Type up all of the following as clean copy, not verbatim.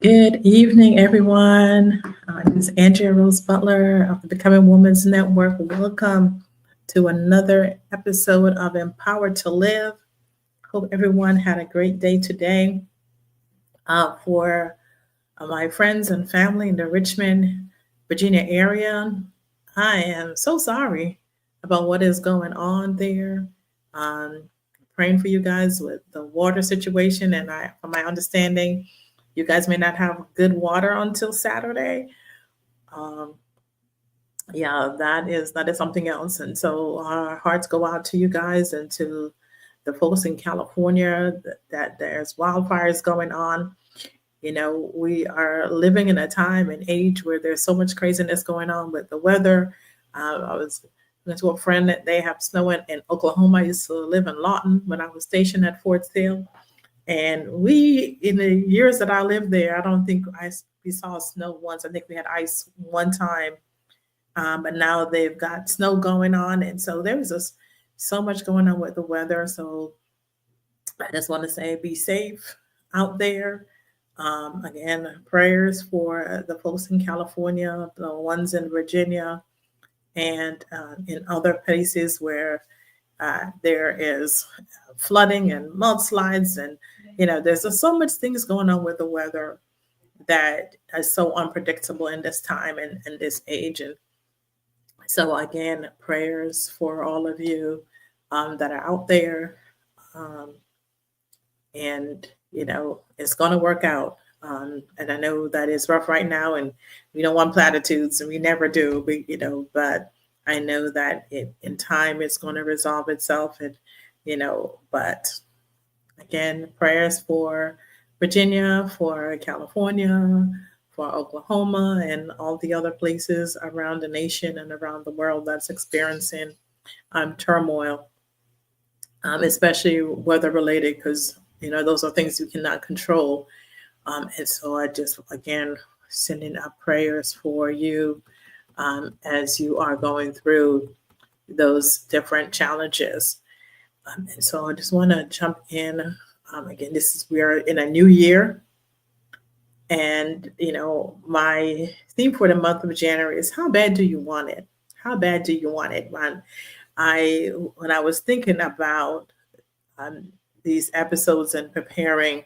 Good evening, everyone. This is Andrea Rose Butler of the Becoming Women's Network. Welcome to another episode of Empowered to Live. Hope everyone had a great day today. For my friends and family in the Richmond, Virginia area, I am so sorry about what is going on there. Um, Praying for you guys with the water situation, and from my understanding, you guys may not have good water until Saturday. Um, yeah, that is something else, and so our hearts go out to you guys and to the folks in California that there's wildfires going on. We are living in a time and age where there's so much craziness going on with the weather. I was talking to a friend that they have snow in Oklahoma. I used to live in Lawton when I was stationed at Fort Sill. And in the years that I lived there, I don't think we saw snow once. I think we had ice one time. But now they've got snow going on. And so there was just so much going on with the weather. So I just want to say be safe out there. Again, prayers for the folks in California, the ones in Virginia, and in other places where there is flooding and mudslides, and there's just so much things going on with the weather that is so unpredictable in this time and this age. And so again, prayers for all of you that are out there. Um, and it's going to work out. And I know that it's rough right now, and we don't want platitudes, and we never do. But I know that in time it's going to resolve itself, and But again, prayers for Virginia, for California, for Oklahoma, and all the other places around the nation and around the world that's experiencing turmoil, especially weather related, because those are things you cannot control. And so I just again sending up prayers for you as you are going through those different challenges. And so I just want to jump in. Again, we are in a new year, and my theme for the month of January is how bad do you want it? How bad do you want it? When I was thinking about um, these episodes and preparing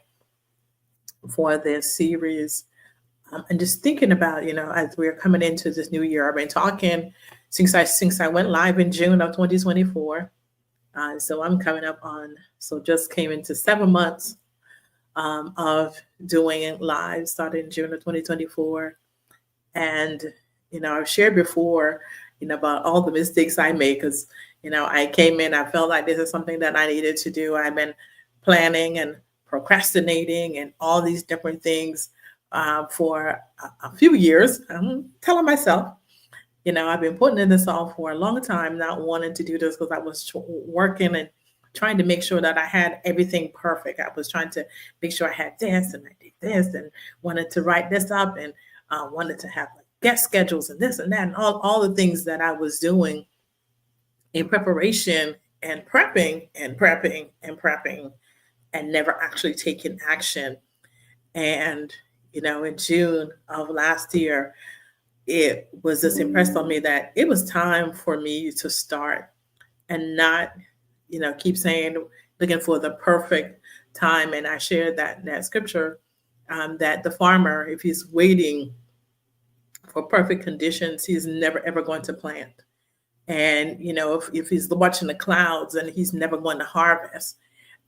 for this series, and just thinking about, as we're coming into this new year, I've been talking since I went live in June of 2024. So I'm coming up just came into 7 months of doing it live, started in June of 2024. And, I've shared before, about all the mistakes I made because, I came in, I felt like this is something that I needed to do. I've been planning and procrastinating and all these different things for a few years. I'm telling myself, I've been putting this off for a long time, not wanting to do this because I was working and trying to make sure that I had everything perfect. I was trying to make sure I had this and I did this and wanted to write this up and wanted to have like guest schedules and this and that and all the things that I was doing in preparation and prepping and never actually taking action. And, in June of last year, it was just impressed on me that it was time for me to start and not, keep saying, looking for the perfect time. And I shared that scripture that the farmer, if he's waiting for perfect conditions, he's never ever going to plant. And, if he's watching the clouds, and he's never going to harvest.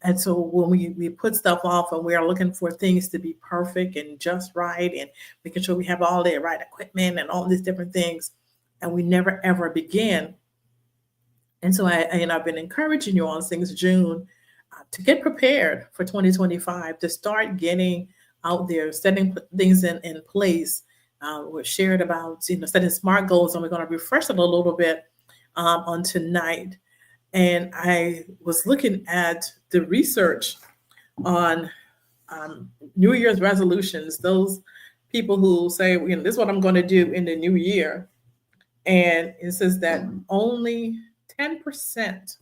And so when we put stuff off and we are looking for things to be perfect and just right and making sure we have all the right equipment and all these different things, and we never ever begin. And so I've been encouraging you all since June to get prepared for 2025, to start getting out there, setting things in place. We're shared about, setting SMART goals, and we're going to refresh it a little bit on tonight. And I was looking at the research on New Year's resolutions, those people who say, this is what I'm going to do in the new year. And it says that only 10%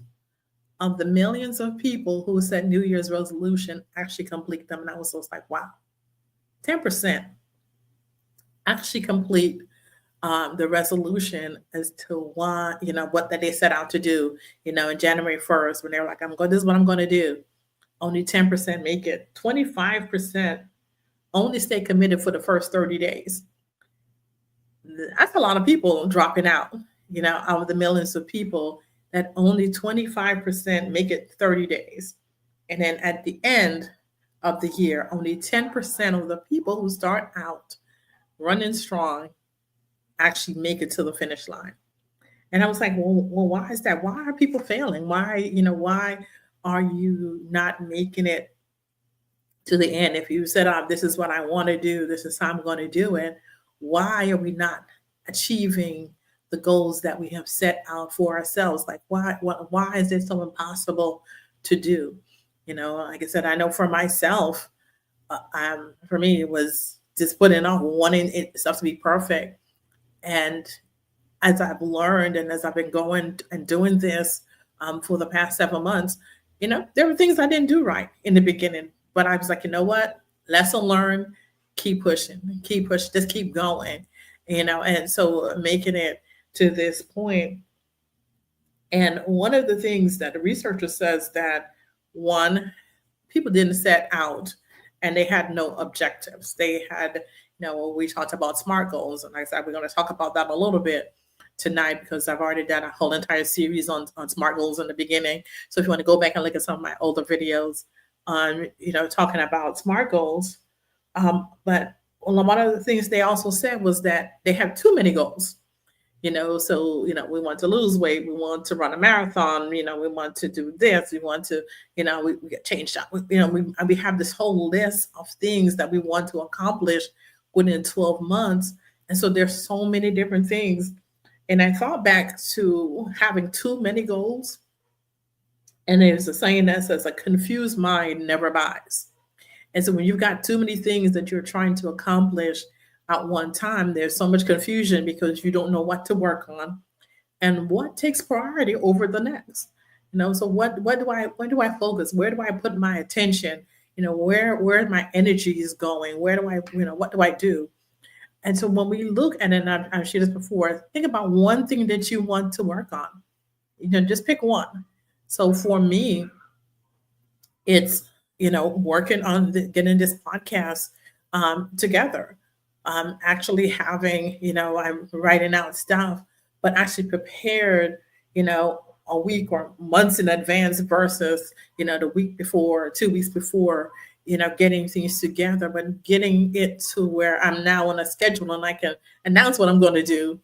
of the millions of people who set New Year's resolution actually complete them. And I was just like, wow. 10% actually complete the resolution as to why, what that they set out to do, in January 1st, when they were like, this is what I'm going to do. Only 10% make it. 25% only stay committed for the first 30 days. That's a lot of people dropping out, out of the millions of people, that only 25% make it 30 days. And then at the end of the year, only 10% of the people who start out running strong actually make it to the finish line. And I was like, well, why is that? Why are people failing? Why are you not making it to the end? If you said, this is what I want to do, this is how I'm going to do it, why are we not achieving the goals that we have set out for ourselves? Like, why is it so impossible to do? Like I said, I know for myself, for me, it was just putting off wanting it stuff to be perfect. And as I've learned and as I've been going and doing this for the past 7 months, there were things I didn't do right in the beginning, but I was like, you know what? Lesson learned, keep pushing, just keep going, and so making it to this point. And one of the things that the researcher says that one, people didn't set out and they had no objectives. They had, we talked about SMART goals. And like I said, we're going to talk about that a little bit tonight because I've already done a whole entire series on SMART goals in the beginning. So if you want to go back and look at some of my older videos on, talking about SMART goals. But one of the things they also said was that they have too many goals. So, we want to lose weight. We want to run a marathon. We want to do this. We want to, we get changed up. We have this whole list of things that we want to accomplish within 12 months. And so there's so many different things. And I thought back to having too many goals. And there's a saying that says a confused mind never buys. And so when you've got too many things that you're trying to accomplish at one time, there's so much confusion because you don't know what to work on and what takes priority over the next. So what do I focus? Where do I put my attention? Where my energy is going? Where do I, what do I do? And so when we look at it, and I've shared this before, think about one thing that you want to work on. Just pick one. So for me, it's, working on getting this podcast together. Actually having, I'm writing out stuff, but actually prepared, a week or months in advance versus, the week before, 2 weeks before, getting things together, but getting it to where I'm now on a schedule and I can announce what I'm going to do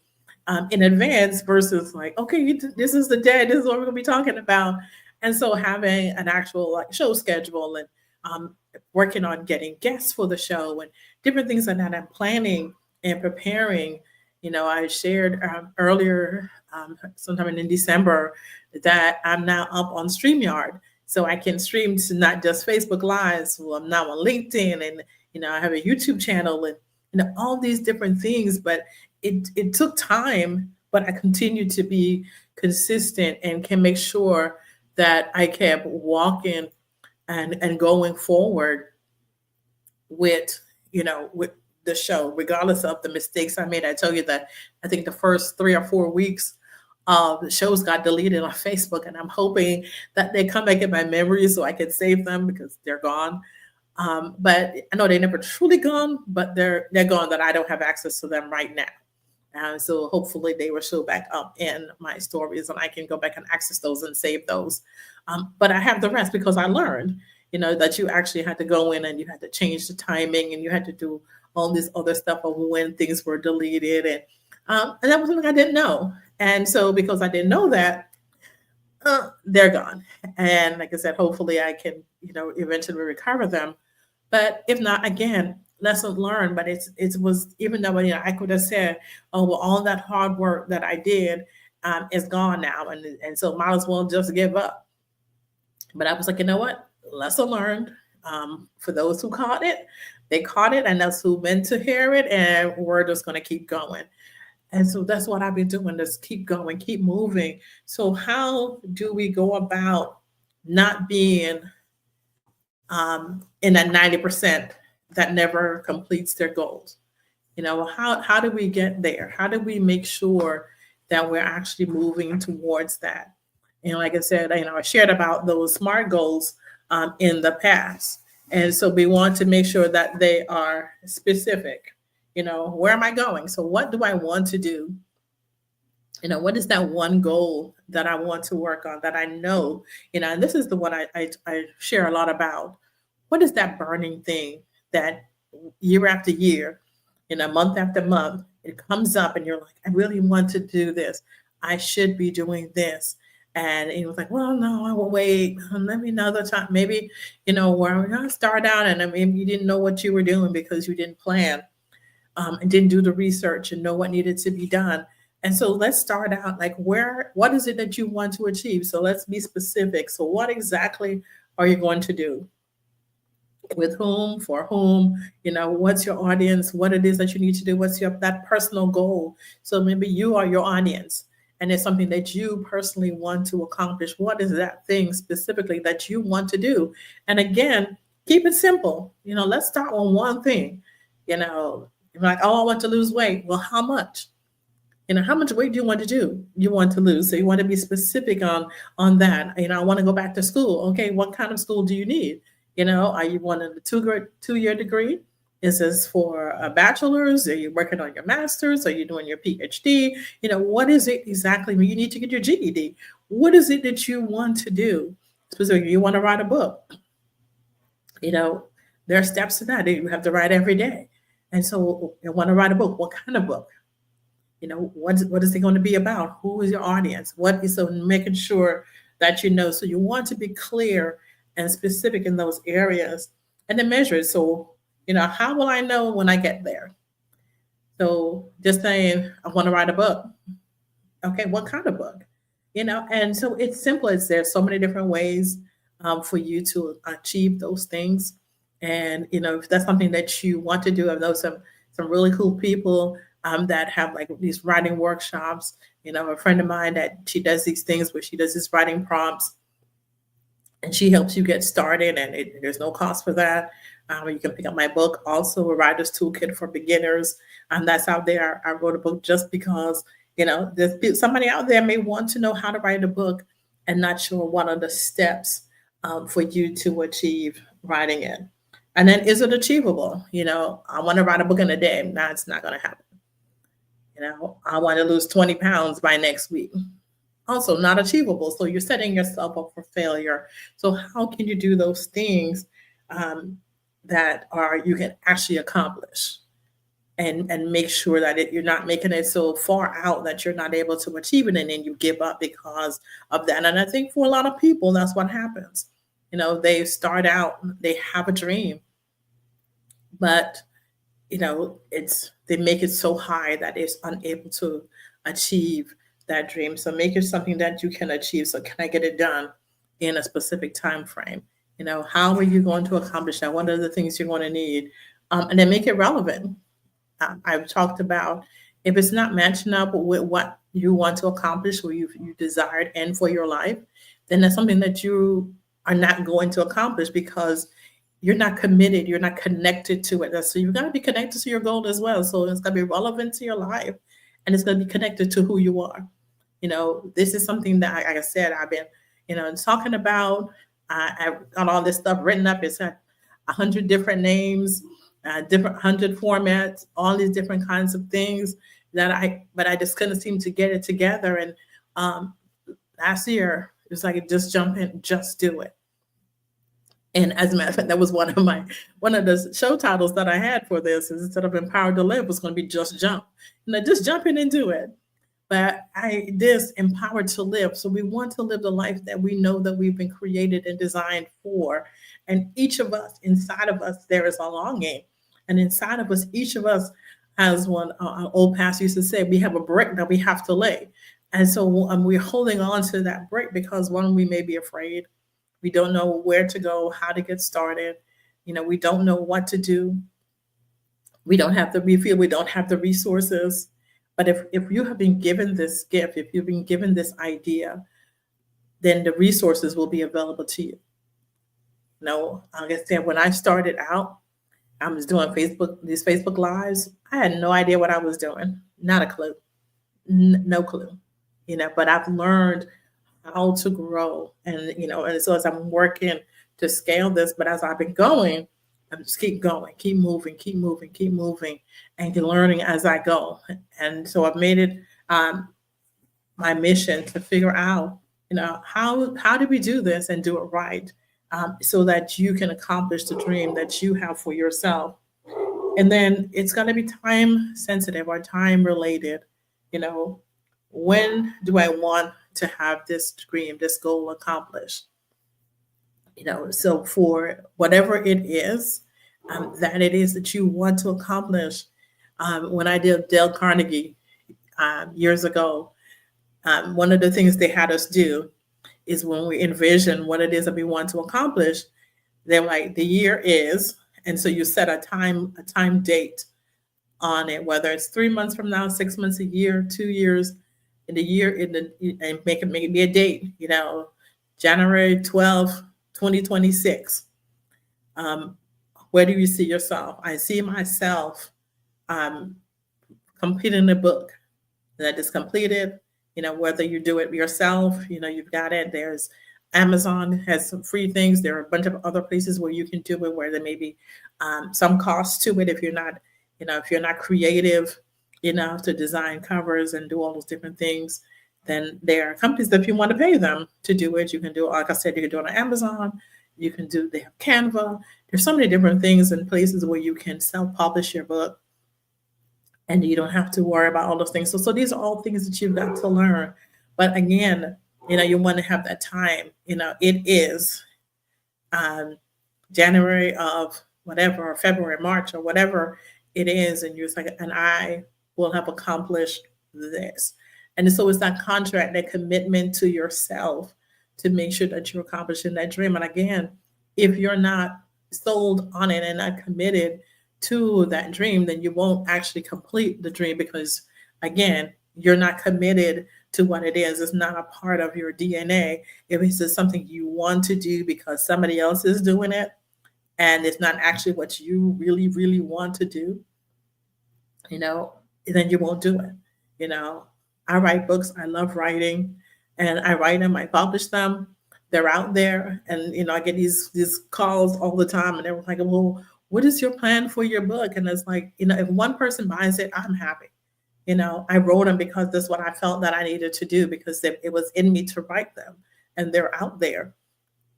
in advance versus like, okay, this is the day, this is what we're going to be talking about. And so having an actual show schedule and working on getting guests for the show and different things like that I'm planning and preparing. I shared earlier, sometime in December, that I'm now up on StreamYard. So I can stream to not just Facebook Live. So I'm now on LinkedIn and, I have a YouTube channel and, all these different things. But it took time, but I continue to be consistent and can make sure that I kept walking and going forward with the show, regardless of the mistakes I made. I tell you that I think the first 3 or 4 weeks the shows got deleted on Facebook, and I'm hoping that they come back in my memory so I can save them because they're gone. But I know they're never truly gone, but they're gone, that I don't have access to them right now. So hopefully they will show back up in my stories and I can go back and access those and save those. But I have the rest because I learned, that you actually had to go in and you had to change the timing and you had to do all this other stuff of when things were deleted. And that was something I didn't know. And so because I didn't know that, they're gone. And like I said, hopefully I can, eventually recover them. But if not, again, lesson learned. But it was, even though, I could have said, oh, well, all that hard work that I did is gone now. And so might as well just give up. But I was like, you know what? Lesson learned. For those who caught it, they caught it. And those who meant to hear it. And we're just going to keep going. And so that's what I've been doing, just keep going, keep moving. So how do we go about not being in that 90% that never completes their goals. How do we get there? How do we make sure that we're actually moving towards that? And like I said, I shared about those SMART goals in the past. And so we want to make sure that they are specific. Where am I going? So what do I want to do? What is that one goal that I want to work on that I know, and this is the one I share a lot about. What is that burning thing that year after year, month after month, it comes up and you're like, I really want to do this. I should be doing this. And it was like, well, no, I will wait. Let me another time. Maybe, where we're going to start out and maybe you didn't know what you were doing because you didn't plan and didn't do the research and know what needed to be done. And so let's start out like what is it that you want to achieve? So let's be specific. So what exactly are you going to do? With whom, for whom, what's your audience, what it is that you need to do, what's that personal goal. So maybe you are your audience and it's something that you personally want to accomplish. What is that thing specifically that you want to do? And again, keep it simple. Let's start on one thing. Like, oh, I want to lose weight. Well, how much? How much weight do you want to lose? So you want to be specific on that. I want to go back to school. Okay, what kind of school do you need? Are you wanting a two-year degree? Is this for a bachelor's? Are you working on your master's? Are you doing your PhD? What is it exactly? You need to get your GED. What is it that you want to do? Specifically, you want to write a book. There are steps to that. You have to write every day. And so you want to write a book. What kind of book? What is it going to be about? Who is your audience? So making sure that so you want to be clear and specific in those areas and then measure it. So, how will I know when I get there? So just saying, I want to write a book. Okay, what kind of book? And so it's simple as there's so many different ways for you to achieve those things. And, if that's something that you want to do, I know some really cool people that have like these writing workshops. A friend of mine that she does these things where she does these writing prompts and she helps you get started and there's no cost for that. You can pick up my book, also a writer's toolkit for beginners. That's out there. I wrote a book just because, there's somebody out there may want to know how to write a book and not sure what are the steps for you to achieve writing it. And then is it achievable? I want to write a book in a day. No, it's not going to happen. I want to lose 20 pounds by next week. Also not achievable. So you're setting yourself up for failure. So how can you do those things that you can actually accomplish and make sure that you're not making it so far out that you're not able to achieve it and then you give up because of that. And I think for a lot of people, that's what happens. They start out, they have a dream, but they make it so high that it's unable to achieve that dream. So make it something that you can achieve. So can I get it done in a specific time frame? How are you going to accomplish that? What are the things you're going to need? And then make it relevant. I've talked about if it's not matching up with what you want to accomplish or you desired end for your life, then that's something that you are not going to accomplish because you're not committed, you're not connected to it. So you've got to be connected to your goal as well. So it's going to be relevant to your life and it's going to be connected to who you are. This is something that, like I said, I've been, talking about. I've got all this stuff written up. It's 100 different names, different 100 formats, all these different kinds of things but I just couldn't seem to get it together. And last year, it was like, just jump in, just do it. And as a matter of fact, that was one of the show titles that I had for this is instead of Empowered to Live was going to be Just Jump. Just jump in and do it. But this Empowered to Live. So we want to live the life that we know that we've been created and designed for. And each of us, inside of us, there is a longing. And inside of us, each of us has one, old pastor used to say, we have a brick that we have to lay. And so we're holding on to that brick because one, we may be afraid. We don't know where to go, how to get started. We don't know what to do. We feel we don't have the resources. But if you have been given this gift, if you've been given this idea, then the resources will be available to you. Like I said, when I started out, I was doing these Facebook lives. I had no idea what I was doing. Not a clue. No clue. But I've learned how to grow, and so as I'm working to scale this, but as I've been going, I just keep going, keep moving, keep moving, keep moving, and learning as I go. And so I've made it my mission to figure out, how do we do this and do it right, so that you can accomplish the dream that you have for yourself. And then it's going to be time sensitive or time related. You know, when do I want to have this dream, this goal accomplished? So for whatever it is, that it is that you want to accomplish. When I did Dale Carnegie years ago, one of the things they had us do is when we envision what it is that we want to accomplish, they're like, the year is, and so you set a time date on it, whether it's 3 months from now, 6 months, a year, 2 years, in the year, and make it be a date, January 12th, 2026. Where do you see yourself? I see myself completing the book that is completed. Whether you do it yourself, you've got it. There's Amazon has some free things. There are a bunch of other places where you can do it, where there may be some cost to it if you're not creative enough to design covers and do all those different things. Then there are companies that if you want to pay them to do it, you can do it. Like I said, you can do it on Amazon. You can do, they have Canva. There's so many different things and places where you can self-publish your book, and you don't have to worry about all those things. So these are all things that you've got to learn. But again, you want to have that time. It is January of whatever, or February, March, or whatever it is, and you're like, and I will have accomplished this. And so it's that contract, that commitment to yourself to make sure that you're accomplishing that dream. And again, if you're not sold on it and not committed to that dream, then you won't actually complete the dream, because again, you're not committed to what it is. It's not a part of your DNA. If it's just something you want to do because somebody else is doing it, and it's not actually what you really, really want to do, then you won't do it. I write books. I love writing, and I write them. I publish them. They're out there, and I get these calls all the time, and they're like, "Well, what is your plan for your book?" And it's like, if one person buys it, I'm happy. I wrote them because that's what I felt that I needed to do, because it was in me to write them, and they're out there.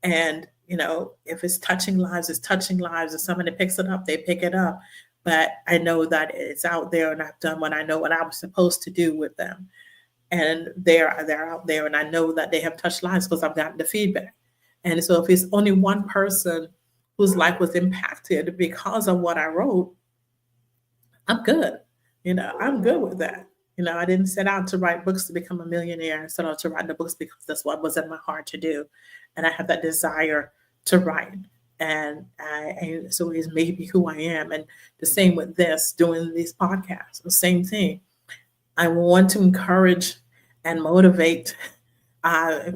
And if it's touching lives, it's touching lives. If somebody picks it up, they pick it up. But I know that it's out there, and I've done what I know what I was supposed to do with them. And they're out there, and I know that they have touched lives because I've gotten the feedback. And so if it's only one person whose life was impacted because of what I wrote, I'm good. I'm good with that. I didn't set out to write books to become a millionaire. I set out to write the books because that's what was in my heart to do. And I have that desire to write. And so it's made me who I am. And the same with this, doing these podcasts, the same thing. I want to encourage and motivate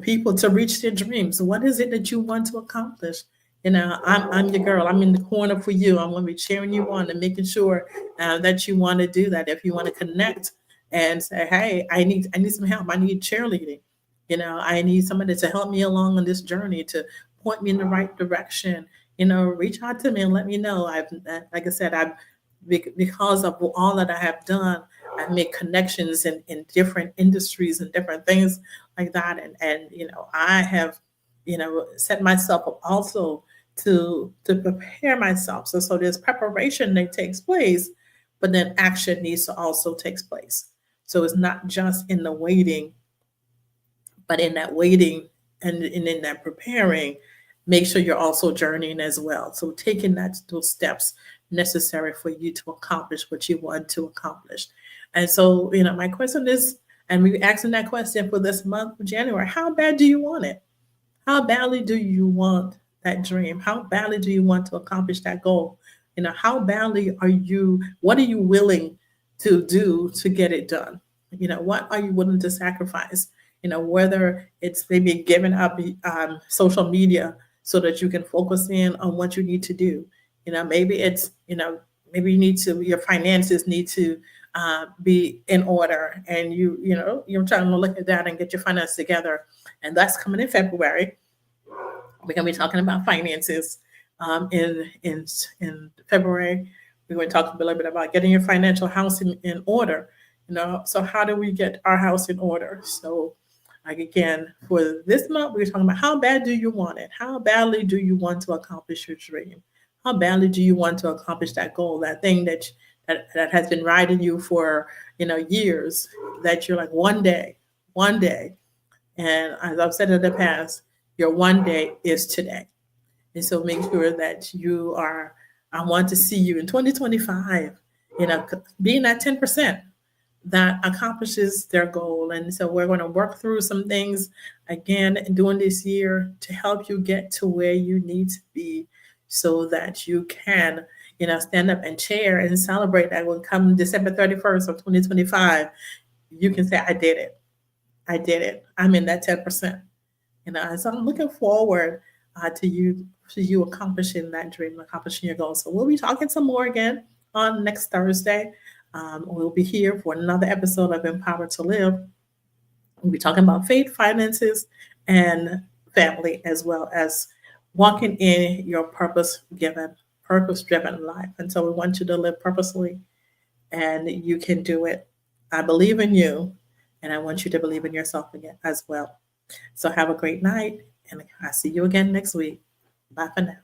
people to reach their dreams. What is it that you want to accomplish? I'm your girl. I'm in the corner for you. I'm going to be cheering you on and making sure that you want to do that. If you want to connect and say, "Hey, I need some help. I need cheerleading. I need somebody to help me along on this journey, to point me in the right direction." Reach out to me and let me know. Like I said, because of all that I have done, I've made connections in different industries and different things like that. And I have, set myself up also to prepare myself. So there's preparation that takes place, but then action needs to also take place. So it's not just in the waiting, but in that waiting and in that preparing, make sure you're also journeying as well. So taking those steps necessary for you to accomplish what you want to accomplish. And so, my question is, and we're asking that question for this month of January, how bad do you want it? How badly do you want that dream? How badly do you want to accomplish that goal? How badly what are you willing to do to get it done? What are you willing to sacrifice? Whether it's maybe giving up social media so that you can focus in on what you need to do. Maybe it's, maybe your finances need to be in order, and you're trying to look at that and get your finances together. And that's coming in February. We're going to be talking about finances in February. We're going to talk a little bit about getting your financial house in order. So how do we get our house in order? So, like, again, for this month, we're talking about how bad do you want it? How badly do you want to accomplish your dream? How badly do you want to accomplish that goal, that thing that has been riding you for years? That you're like, one day. And as I've said in the past, your one day is today. And so make sure that I want to see you in 2025, being at 10% that accomplishes their goal. And so we're going to work through some things again during this year to help you get to where you need to be, so that you can, stand up and cheer and celebrate that when come December 31st of 2025, you can say, I did it. I did it. I'm in that 10%. So I'm looking forward to you accomplishing that dream, accomplishing your goals. So we'll be talking some more again on next Thursday. We'll be here for another episode of Empowered to Live. We'll be talking about faith, finances, and family, as well as walking in your purpose-driven life. And so we want you to live purposely, and you can do it. I believe in you, and I want you to believe in yourself again as well. So have a great night, and I'll see you again next week. Bye for now.